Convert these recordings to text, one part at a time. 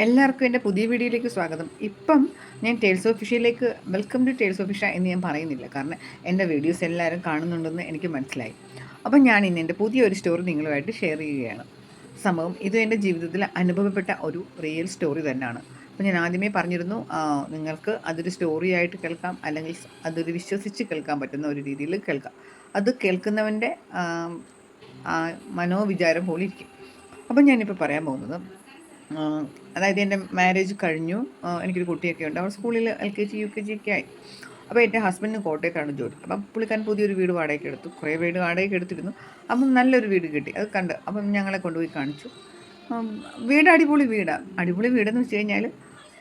എല്ലാവർക്കും എൻ്റെ പുതിയ വീഡിയോയിലേക്ക് സ്വാഗതം. ഇപ്പം ഞാൻ ടേൽസ് ഓഫ് ഫിഷയിലേക്ക് വെൽക്കം ടു ടേൽസ് ഓഫ് ഫിഷ എന്ന് ഞാൻ പറയുന്നില്ല. കാരണം എൻ്റെ വീഡിയോസ് എല്ലാവരും കാണുന്നുണ്ടെന്ന് എനിക്ക് മനസ്സിലായി. അപ്പം ഞാൻ ഇന്ന് എൻ്റെ പുതിയൊരു സ്റ്റോറി നിങ്ങളുമായിട്ട് ഷെയർ ചെയ്യുകയാണ്. സംഭവം ഇത് എൻ്റെ ജീവിതത്തിൽ അനുഭവപ്പെട്ട ഒരു റിയൽ സ്റ്റോറി തന്നെയാണ്. അപ്പോൾ ഞാൻ ആദ്യമേ പറഞ്ഞിരുന്നു, നിങ്ങൾക്ക് അതൊരു സ്റ്റോറി ആയിട്ട് കേൾക്കാം, അല്ലെങ്കിൽ അതൊരു വിശ്വസിച്ച് കേൾക്കാൻ പറ്റുന്ന ഒരു രീതിയിൽ കേൾക്കാം. അത് കേൾക്കുന്നവൻ്റെ മനോവിചാരം പോലെ ഇരിക്കും. അപ്പം ഞാനിപ്പോൾ പറയാൻ പോകുന്നത്, അതായത് എൻ്റെ മാരേജ് കഴിഞ്ഞു, എനിക്കൊരു കുട്ടിയൊക്കെ ഉണ്ട്. അവൾ സ്കൂളിൽ LKG UKG ഒക്കെ ആയി. അപ്പോൾ എൻ്റെ ഹസ്ബൻഡിന് കോട്ടയത്താണ് ജോലി. അപ്പം പുള്ളിക്കാരൻ പുതിയൊരു വീട് വാടകയ്ക്ക് എടുത്തു. കുറേ വീട് വാടകയ്ക്ക് എടുത്തിരുന്നു. അപ്പം നല്ലൊരു വീട് കിട്ടി. അത് കണ്ട് അപ്പം ഞങ്ങളെ കൊണ്ടുപോയി കാണിച്ചു. വീട് അടിപൊളി വീടാണ്. അടിപൊളി വീടെന്ന് വെച്ച് കഴിഞ്ഞാൽ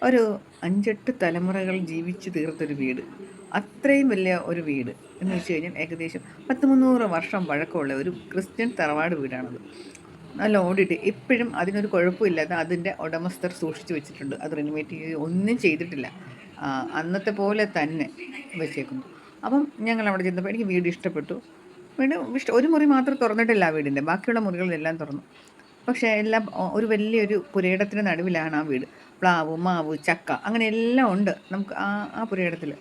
ഒരു 5-8 തലമുറകൾ ജീവിച്ച് തീർത്തൊരു വീട്. അത്രയും വലിയ ഒരു വീട് എന്ന് വെച്ച് കഴിഞ്ഞാൽ ഏകദേശം 100-300 വർഷം പഴക്കമുള്ള ഒരു ക്രിസ്ത്യൻ തറവാട് വീടാണത്. നല്ല ഓടിയിട്ട് ഇപ്പോഴും അതിനൊരു കുഴപ്പമില്ലാതെ അതിൻ്റെ ഉടമസ്ഥർ സൂക്ഷിച്ചു വെച്ചിട്ടുണ്ട്. അത് റിനോവേറ്റ് ചെയ്യുകയോ ഒന്നും ചെയ്തിട്ടില്ല. അന്നത്തെ പോലെ തന്നെ വെച്ചേക്കുന്നു. അപ്പം ഞങ്ങൾ അവിടെ ചെന്നപ്പോൾ എനിക്ക് വീട് ഇഷ്ടപ്പെട്ടു. ഒരു മുറി മാത്രം തുറന്നിട്ടില്ല ആ വീടിൻ്റെ, ബാക്കിയുള്ള മുറികളെല്ലാം തുറന്നു. പക്ഷേ എല്ലാം ഒരു വലിയൊരു പുരയിടത്തിന് നടുവിലാണ് ആ വീട്. പ്ലാവ്, മാവ്, ചക്ക അങ്ങനെ എല്ലാം ഉണ്ട് നമുക്ക് ആ പുരയിടത്തിൽ.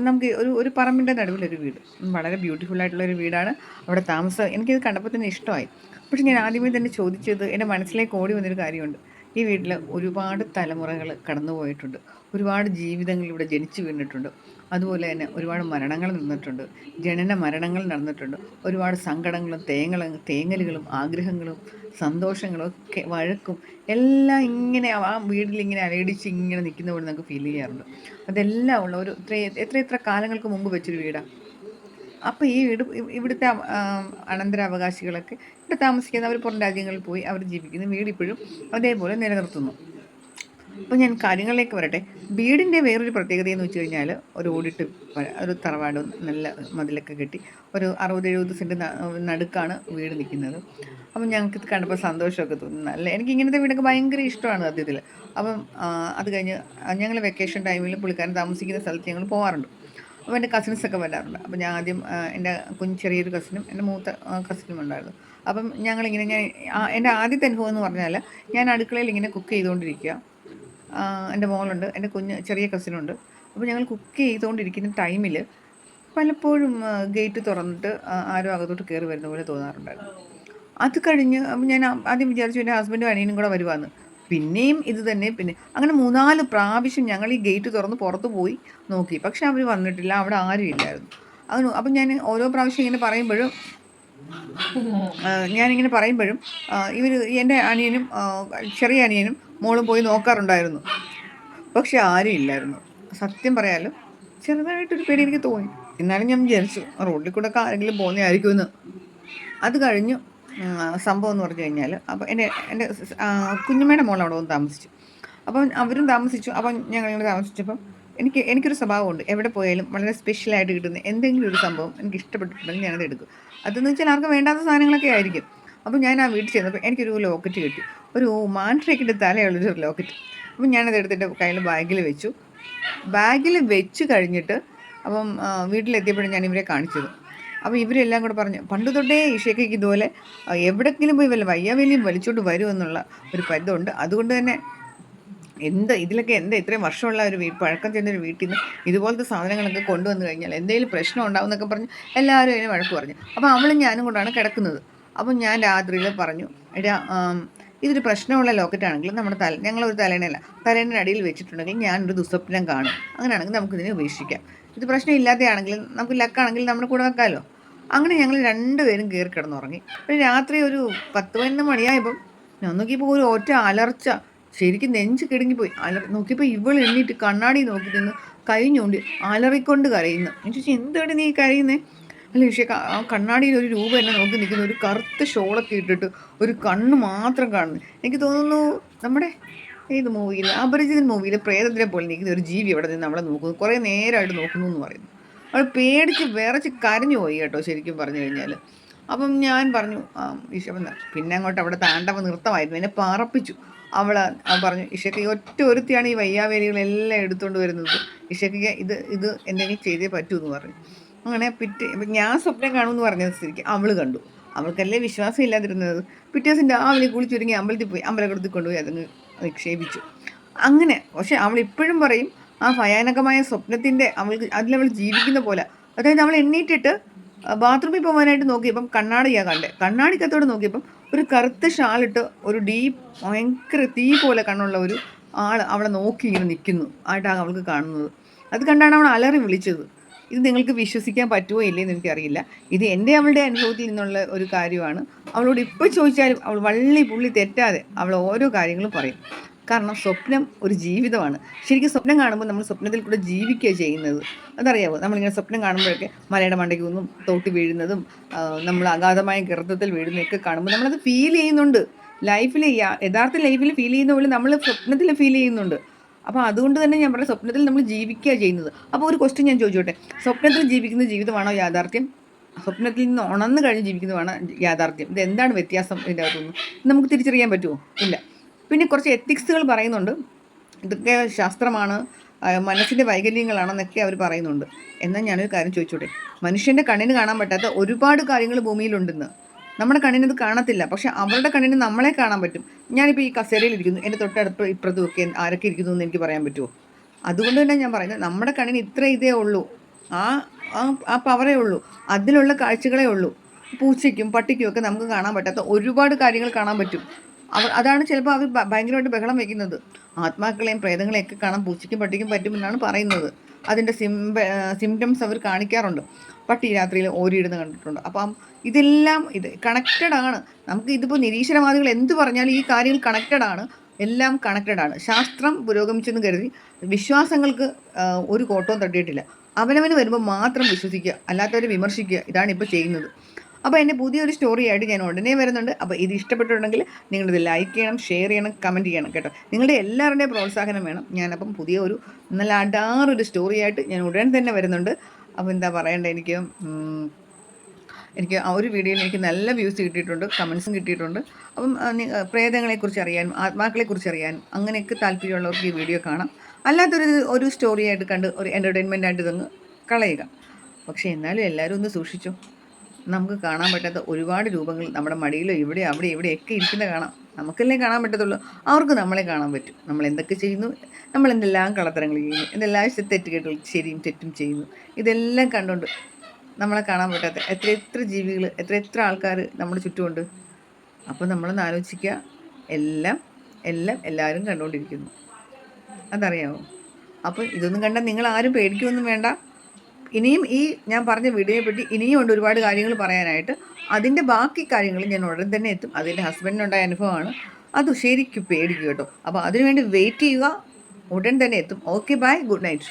നമുക്ക് ഒരു പറമ്പിൻ്റെ നടുവിലൊരു വീട്. വളരെ ബ്യൂട്ടിഫുൾ ആയിട്ടുള്ളൊരു വീടാണ്. അവിടെ താമസം എനിക്കിത് കണ്ടപ്പോൾ തന്നെ ഇഷ്ടമായി. പക്ഷെ ഞാൻ ആദ്യമേ തന്നെ ചോദിച്ചത്, എൻ്റെ മനസ്സിലേക്ക് ഓടി വന്നൊരു കാര്യമുണ്ട്. ഈ വീട്ടിൽ ഒരുപാട് തലമുറകൾ കടന്നു പോയിട്ടുണ്ട്. ഒരുപാട് ജീവിതങ്ങൾ ഇവിടെ ജനിച്ചു വീണിട്ടുണ്ട്. അതുപോലെ തന്നെ ഒരുപാട് മരണങ്ങൾ നടന്നിട്ടുണ്ട്. ജനന മരണങ്ങൾ നടന്നിട്ടുണ്ട്. ഒരുപാട് സങ്കടങ്ങളും തേങ്ങലുകളും ആഗ്രഹങ്ങളും സന്തോഷങ്ങളും ഒക്കെ വഴക്കും എല്ലാം ഇങ്ങനെ ആ വീട്ടിലിങ്ങനെ അലയടിച്ച് ഇങ്ങനെ നിൽക്കുന്ന പോലെ നമുക്ക് ഫീൽ ചെയ്യാറുണ്ട്. അതെല്ലാം ഉള്ള ഒരു എത്ര കാലങ്ങൾക്ക് മുമ്പ് വെച്ചൊരു വീടാണ്. അപ്പോൾ ഈ ഇവിടുത്തെ അനന്തരാവകാശികളൊക്കെ ഇവിടെ താമസിക്കുന്ന അവർ പുറം രാജ്യങ്ങളിൽ പോയി അവർ ജീവിക്കുന്നു. വീട് ഇപ്പോഴും അതേപോലെ നിലനിർത്തുന്നു. അപ്പോൾ ഞാൻ കാര്യങ്ങളിലേക്ക് വരട്ടെ. വീടിൻ്റെ വേറൊരു പ്രത്യേകത എന്ന് വെച്ച് കഴിഞ്ഞാൽ, ഒരു ഓടിട്ട് ഒരു തറവാട് നല്ല മതിലൊക്കെ കെട്ടി ഒരു 60-70 സെൻറ്റ് നടുക്കാണ് വീട് നിൽക്കുന്നത്. അപ്പം ഞങ്ങൾക്ക് ഇത് കണ്ടപ്പോൾ സന്തോഷമൊക്കെ തോന്നുന്നു. നല്ല എനിക്ക് ഇങ്ങനത്തെ വീടൊക്കെ ഭയങ്കര ഇഷ്ടമാണ് സത്യത്തിൽ. അപ്പം അത് കഴിഞ്ഞ് ഞങ്ങൾ വെക്കേഷൻ ടൈമിൽ പുള്ളിക്കാരൻ താമസിക്കുന്ന സ്ഥലത്ത് ഞങ്ങൾ പോകാറുണ്ട്. അപ്പോൾ എൻ്റെ കസിൻസൊക്കെ വരാറുണ്ട്. അപ്പം ഞാൻ ആദ്യം എൻ്റെ ചെറിയൊരു കസിനും എൻ്റെ മൂത്ത കസിനും ഉണ്ടായിരുന്നു. അപ്പം ഞങ്ങളിങ്ങനെ എൻ്റെ ആദ്യത്തെ അനുഭവം എന്ന് പറഞ്ഞാൽ, ഞാൻ അടുക്കളയിൽ ഇങ്ങനെ കുക്ക് ചെയ്തുകൊണ്ടിരിക്കുക. എൻ്റെ മോളുണ്ട്, എൻ്റെ ചെറിയ കസിനുണ്ട്. അപ്പോൾ ഞങ്ങൾ കുക്ക് ചെയ്തുകൊണ്ടിരിക്കുന്ന ടൈമിൽ പലപ്പോഴും ഗേറ്റ് തുറന്നിട്ട് ആരും അകത്തോട്ട് കയറി വരുന്ന പോലെ തോന്നാറുണ്ടായിരുന്നു. അത് കഴിഞ്ഞ് അപ്പം ഞാൻ ആദ്യം വിചാരിച്ചു എൻ്റെ ഹസ്ബൻഡും അനിയനും കൂടെ വരുവാന്ന്. പിന്നെയും ഇത് തന്നെ. പിന്നെ അങ്ങനെ 3-4 പ്രാവശ്യം ഞങ്ങൾ ഈ ഗേറ്റ് തുറന്ന് പുറത്ത് പോയി നോക്കി. പക്ഷെ അവർ വന്നിട്ടില്ല, അവിടെ ആരും ഇല്ലായിരുന്നു. അപ്പം ഞാൻ ഓരോ പ്രാവശ്യം ഇങ്ങനെ പറയുമ്പോഴും ഇവർ എൻ്റെ അനിയനും ചെറിയ അനിയനും മോളും പോയി നോക്കാറുണ്ടായിരുന്നു. പക്ഷെ ആരും ഇല്ലായിരുന്നു. സത്യം പറയാലോ, ചെറുതായിട്ടൊരു പേടി എനിക്ക് തോന്നി. എന്നാലും ഞാൻ വിചാരിച്ചു റോഡിൽ കൂടെ ഒക്കെ ആരെങ്കിലും പോകുന്നതായിരിക്കുമെന്ന്. അത് കഴിഞ്ഞു സംഭവം എന്ന് പറഞ്ഞു കഴിഞ്ഞാൽ, അപ്പോൾ എൻ്റെ കുഞ്ഞമ്മയുടെ മോൾ അവിടെ വന്ന് താമസിച്ചു. അപ്പം അവരും താമസിച്ചു. അപ്പം ഞങ്ങൾ താമസിച്ചപ്പം എനിക്കൊരു സ്വഭാവമുണ്ട്. എവിടെ പോയാലും വളരെ സ്പെഷ്യലായിട്ട് കിട്ടുന്ന എന്തെങ്കിലും ഒരു സംഭവം എനിക്ക് ഇഷ്ടപ്പെട്ടിട്ടുണ്ടെങ്കിൽ ഞാനത് എടുക്കും. അതെന്ന് വെച്ചാൽ ആർക്കും വേണ്ടാത്ത സാധനങ്ങളൊക്കെ ആയിരിക്കും. അപ്പം ഞാൻ ആ വീട്ടിൽ ചെന്നപ്പോൾ എനിക്കൊരു ലോക്കറ്റ് കിട്ടി. ഒരു മാൻട്രേക്കിൻ്റെ തലയുള്ളൊരു ലോക്കറ്റ്. അപ്പം ഞാനത് എടുത്തിട്ട് കയ്യിൽ ബാഗിൽ വെച്ചു. ബാഗിൽ വെച്ച് കഴിഞ്ഞിട്ട് അപ്പം വീട്ടിലെത്തിയപ്പോഴും ഞാൻ ഇവരെ കാണിച്ചത്. അപ്പോൾ ഇവരെല്ലാം കൂടെ പറഞ്ഞു, പണ്ട് തൊട്ടേ ഇഷയ്ക്ക് ഇതുപോലെ എവിടെയെങ്കിലും പോയി വല്ല വയ്യാവേലിയും വലിച്ചോണ്ട് വരുമെന്നുള്ള ഒരു പരിധമുണ്ട്. അതുകൊണ്ട് തന്നെ ഇതിലൊക്കെ ഇത്രയും വർഷമുള്ള ഒരു പഴക്കം ചെന്നൊരു വീട്ടിൽ നിന്ന് ഇതുപോലത്തെ സാധനങ്ങളൊക്കെ കൊണ്ടുവന്നു കഴിഞ്ഞാൽ എന്തെങ്കിലും പ്രശ്നം ഉണ്ടാവും എന്നൊക്കെ പറഞ്ഞ് എല്ലാവരും അതിനെ വഴക്ക് പറഞ്ഞു. അപ്പോൾ അവളും ഞാനും കൊണ്ടാണ് കിടക്കുന്നത്. അപ്പം ഞാൻ രാത്രിയിൽ പറഞ്ഞു, എടാ, ഇതൊരു പ്രശ്നമുള്ള ലോക്കറ്റാണെങ്കിൽ ഞങ്ങളൊരു തലേണയുടെ അടിയിൽ വെച്ചിട്ടുണ്ടെങ്കിൽ ഞാനൊരു ദുസ്വപ്നം കാണും. അങ്ങനെയാണെങ്കിൽ നമുക്കിതിനെ ഉപേക്ഷിക്കാം. ഇത് പ്രശ്നമില്ലാതെയാണെങ്കിൽ നമുക്ക് ലക്കാണെങ്കിൽ നമ്മുടെ കൂടെ വെക്കാമല്ലോ. അങ്ങനെ ഞങ്ങൾ രണ്ടുപേരും കയറി കിടന്നുറങ്ങി. പിന്നെ രാത്രി ഒരു 10-11 മണിയായപ്പം ഞാൻ നോക്കിയപ്പോൾ ഒരു ഒറ്റ അലർച്ച, ശരിക്കും നെഞ്ച് കിടുങ്ങിപ്പോയി. നോക്കിയപ്പോൾ ഇവൾ എണ്ണീട്ട് കണ്ണാടി നോക്കി നിന്ന് കഴിഞ്ഞുകൊണ്ട് അലറിക്കൊണ്ട് കരയുന്നു. ഞാൻ ചോദിച്ചു, എന്താണ് നീ കരയുന്നേ? അല്ല പക്ഷേ ആ കണ്ണാടിയിൽ ഒരു രൂപ എന്നെ നോക്കി നിൽക്കുന്ന, ഒരു കറുത്ത ഷോളൊക്കെ ഇട്ടിട്ട് ഒരു കണ്ണ് മാത്രം കാണുന്നു. എനിക്ക് തോന്നുന്നു നമ്മുടെ ഏത് മൂവിയിൽ, അപരിചിതൻ മൂവിയിൽ പ്രേതത്തിനെ പോലെ നിൽക്കുന്ന ഒരു ജീവി അവിടെ നിന്ന് നമ്മളെ നോക്കുന്നു, കുറേ നേരമായിട്ട് നോക്കുന്നു എന്ന് പറയുന്നു. അവൾ പേടിച്ച് വിറച്ച് കരഞ്ഞു പോയി കേട്ടോ, ശരിക്കും പറഞ്ഞു കഴിഞ്ഞാൽ. അപ്പം ഞാൻ പറഞ്ഞു, പിന്നെ അങ്ങോട്ട് അവിടെ താണ്ടവ നൃത്തമായിരുന്നു, എന്നെ പാറപ്പിച്ചു. അവൾ പറഞ്ഞു, ഇഷയ്ക്ക് ഒരുത്തിയാണ് ഈ വയ്യാവേലികളെല്ലാം എടുത്തുകൊണ്ട് വരുന്നത്, ഇഷയ്ക്ക് ഇത് എന്തെങ്കിലും ചെയ്തേ പറ്റൂ എന്ന് പറഞ്ഞു. അങ്ങനെ ഞാൻ സ്വപ്നം കാണുമെന്ന് പറഞ്ഞത് സ്ഥിതിക്ക് അവൾ കണ്ടു. അവൾക്കല്ലേ വിശ്വാസം ഇല്ലാതിരുന്നത്. പിറ്റേ ദിവസം രാവിലെ കുളിച്ചൊരുങ്ങി അമ്പലത്തിൽ പോയി, അമ്പലക്കുളത്തിൽ കൊണ്ടുപോയി അതങ്ങ് നിക്ഷേപിച്ചു. അങ്ങനെ. പക്ഷെ അവൾ ഇപ്പോഴും പറയും ആ ഭയാനകമായ സ്വപ്നത്തിൻ്റെ അതിലവൾ ജീവിക്കുന്ന പോലെ. അതായത് അവൾ എണ്ണീറ്റിട്ട് ബാത്റൂമിൽ പോകാനായിട്ട് നോക്കിയപ്പം കണ്ണാടിയാണ് കണ്ടത്. കണ്ണാടിക്കകത്തോട് നോക്കിയപ്പം ഒരു കറുത്ത ഷാളിട്ട് ഒരു ഭയങ്കര തീ പോലെ കണ്ണുള്ള ഒരു ആൾ അവളെ നോക്കി ഇങ്ങനെ നിൽക്കുന്നു ആയിട്ടാണ് അവൾക്ക് കാണുന്നത്. അത് കണ്ടാണ് അവൾ അലറി വിളിച്ചത്. ഇത് നിങ്ങൾക്ക് വിശ്വസിക്കാൻ പറ്റുമോ ഇല്ലയെന്ന് എനിക്കറിയില്ല. ഇത് അവളുടെ അനുഭവത്തിൽ നിന്നുള്ള ഒരു കാര്യമാണ്. അവളോട് ഇപ്പോൾ ചോദിച്ചാലും അവൾ വള്ളി പുള്ളി തെറ്റാതെ അവൾ ഓരോ കാര്യങ്ങളും പറയും. കാരണം സ്വപ്നം ഒരു ജീവിതമാണ്. ശരിക്കും സ്വപ്നം കാണുമ്പോൾ നമ്മൾ സ്വപ്നത്തിൽ കൂടെ ജീവിക്കുക ചെയ്യുന്നത്. അതറിയാമോ? നമ്മളിങ്ങനെ സ്വപ്നം കാണുമ്പോഴൊക്കെ മലയുടെ മണ്ടയ്ക്ക് നിന്നും തോട്ടി വീഴുന്നതും നമ്മൾ അഗാധമായ ഗർത്തത്തിൽ വീഴുന്നതൊക്കെ കാണുമ്പോൾ നമ്മളത് ഫീൽ ചെയ്യുന്നുണ്ട്. ലൈഫിൽ യഥാർത്ഥ ലൈഫിൽ ഫീൽ ചെയ്യുന്ന പോലെ നമ്മൾ സ്വപ്നത്തിൽ ഫീൽ ചെയ്യുന്നുണ്ട്. അപ്പോൾ അതുകൊണ്ട് തന്നെ ഞാൻ പറഞ്ഞ സ്വപ്നത്തിൽ നമ്മൾ ജീവിക്കുക ചെയ്യുന്നത്. അപ്പോൾ ഒരു ക്വസ്റ്റ്യൻ ഞാൻ ചോദിച്ചോട്ടെ, സ്വപ്നത്തിൽ ജീവിക്കുന്ന ജീവിതമാണോ യാഥാർത്ഥ്യം? സ്വപ്നത്തിൽ നിന്ന് ഉണർന്നു കഴിഞ്ഞ് ജീവിക്കുന്നതാണ് യാഥാർത്ഥ്യം. ഇത് എന്താണ് വ്യത്യാസം ഇതിൻ്റെ അകത്തൊന്നും നമുക്ക് തിരിച്ചറിയാൻ പറ്റുമോ? ഇല്ല. പിന്നെ കുറച്ച് എത്തിക്സുകൾ പറയുന്നുണ്ട്. ഇതൊക്കെ ശാസ്ത്രമാണ്, മനസ്സിൻ്റെ വൈകല്യങ്ങളാണെന്നൊക്കെ അവർ പറയുന്നുണ്ട്. എന്നാൽ ഞാനൊരു കാര്യം ചോദിച്ചോട്ടെ, മനുഷ്യൻ്റെ കണ്ണിന് കാണാൻ പറ്റാത്ത ഒരുപാട് കാര്യങ്ങൾ ഭൂമിയിലുണ്ടെന്ന്. നമ്മുടെ കണ്ണിനത് കാണത്തില്ല, പക്ഷെ അവരുടെ കണ്ണിന് നമ്മളെ കാണാൻ പറ്റും. ഞാനിപ്പോൾ ഈ കസേരയിൽ ഇരിക്കുന്നു, എൻ്റെ തൊട്ടടുത്ത് ഇപ്പുറത്തും ഒക്കെ ആരൊക്കെ ഇരിക്കുന്നു എന്ന് എനിക്ക് പറയാൻ പറ്റുമോ? അതുകൊണ്ട് തന്നെ ഞാൻ പറയുന്നത് നമ്മുടെ കണ്ണിന് ഇത്ര ഇതേ ഉള്ളൂ, ആ ആ പവറേ ഉള്ളൂ, അതിലുള്ള കാഴ്ചകളേ ഉള്ളൂ. പൂച്ചയ്ക്കും പട്ടിക്കും ഒക്കെ നമുക്ക് കാണാൻ പറ്റാത്ത ഒരുപാട് കാര്യങ്ങൾ കാണാൻ പറ്റും. അതാണ് ചിലപ്പോൾ അവർ ഭയങ്കരമായിട്ട് ബഹളം വയ്ക്കുന്നത്. ആത്മാക്കളെയും പ്രേതങ്ങളെയും ഒക്കെ കാണാൻ പൂച്ചയ്ക്കും പട്ടിക്കും പറ്റുമെന്നാണ് പറയുന്നത്. അതിൻ്റെ സിംറ്റംസ് അവർ കാണിക്കാറുണ്ട്. പട്ടി രാത്രിയിൽ ഓരിയിടുന്ന കണ്ടിട്ടുണ്ട്. അപ്പം ഇതെല്ലാം കണക്റ്റഡ് ആണ്. നമുക്ക് ഇതിപ്പോൾ നിരീശ്വരവാദികൾ എന്ത് പറഞ്ഞാലും ഈ കാര്യങ്ങൾ കണക്റ്റഡ് ആണ്, എല്ലാം കണക്റ്റഡ് ആണ്. ശാസ്ത്രം പുരോഗമിച്ചെന്ന് കരുതി വിശ്വാസങ്ങൾക്ക് ഒരു കോട്ടവും തട്ടിയിട്ടില്ല. അവനവന് വരുമ്പോൾ മാത്രം വിശ്വസിക്കുക, അല്ലാത്തവരെ വിമർശിക്കുക. ഇതാണ് ഇപ്പോൾ ചെയ്യുന്നത്. അപ്പോൾ എൻ്റെ പുതിയൊരു സ്റ്റോറി ആയിട്ട് ഞാൻ ഉടനെ വരുന്നുണ്ട്. അപ്പോൾ ഇത് ഇഷ്ടപ്പെട്ടിട്ടുണ്ടെങ്കിൽ നിങ്ങളിത് ലൈക്ക് ചെയ്യണം, ഷെയർ ചെയ്യണം, കമൻറ്റ് ചെയ്യണം കേട്ടോ. നിങ്ങളുടെ എല്ലാവരുടെയും പ്രോത്സാഹനം വേണം. ഞാനപ്പം പുതിയ ഒരു നല്ല അടാറൊരു സ്റ്റോറിയായിട്ട് ഞാൻ ഉടൻ തന്നെ വരുന്നുണ്ട്. അപ്പോൾ എന്താ പറയേണ്ടത്, എനിക്ക് ആ ഒരു വീഡിയോയിൽ എനിക്ക് നല്ല വ്യൂസ് കിട്ടിയിട്ടുണ്ട്, കമൻസും കിട്ടിയിട്ടുണ്ട്. അപ്പം പ്രേതങ്ങളെക്കുറിച്ച് അറിയാനും ആത്മാക്കളെക്കുറിച്ച് അറിയാനും അങ്ങനെയൊക്കെ താല്പര്യമുള്ളവർക്ക് ഈ വീഡിയോ കാണാം. അല്ലാത്തൊരു സ്റ്റോറിയായിട്ട് കണ്ട് ഒരു എൻ്റർടൈൻമെൻ്റ് ആയിട്ട് ഇതങ്ങ് കളയുക. പക്ഷേ എന്നാലും എല്ലാവരും ഒന്ന് സൂക്ഷിച്ചോ. നമുക്ക് കാണാൻ പറ്റാത്ത ഒരുപാട് രൂപങ്ങൾ നമ്മുടെ മടിയിലോ ഇവിടെ അവിടെ ഇവിടെയൊക്കെ ഇരിക്കുന്ന കാണാം. നമുക്കല്ലേ കാണാൻ പറ്റത്തുള്ളൂ, അവർക്ക് നമ്മളെ കാണാൻ പറ്റും. നമ്മൾ എന്തൊക്കെ ചെയ്യുന്നു, നമ്മൾ എന്തെല്ലാം കള്ളത്തരങ്ങൾ ചെയ്യുന്നു, എന്തെല്ലാം തെറ്റുകേട്ടുകൾ ശരിയും തെറ്റും ചെയ്യുന്നു, ഇതെല്ലാം കണ്ടുകൊണ്ട് നമ്മളെ കാണാൻ പറ്റാത്ത എത്ര ജീവികൾ, എത്ര ആൾക്കാർ നമ്മുടെ ചുറ്റുമുണ്ട്. അപ്പോൾ നമ്മളൊന്ന് ആലോചിക്കുക, എല്ലാവരും കണ്ടുകൊണ്ടിരിക്കുന്നു. അതറിയാമോ? അപ്പോൾ ഇതൊന്നും കണ്ടാൽ നിങ്ങൾ ആരും പേടിക്കുകയൊന്നും വേണ്ട. ഇനിയും ഈ ഞാൻ പറഞ്ഞ വീഡിയോയെ പറ്റി ഇനിയും ഉണ്ട് ഒരുപാട് കാര്യങ്ങൾ പറയാനായിട്ട്. അതിൻ്റെ ബാക്കി കാര്യങ്ങൾ ഞാൻ ഉടൻ തന്നെ എത്തും. അതിൻ്റെ ഹസ്ബൻഡിനുണ്ടായ അനുഭവമാണ്, അത് ശരിക്കും പേടിക്കുക കേട്ടോ. അപ്പോൾ അതിനുവേണ്ടി വെയിറ്റ് ചെയ്യുക, ഉടൻ തന്നെ എത്തും. Okay, bye, good night.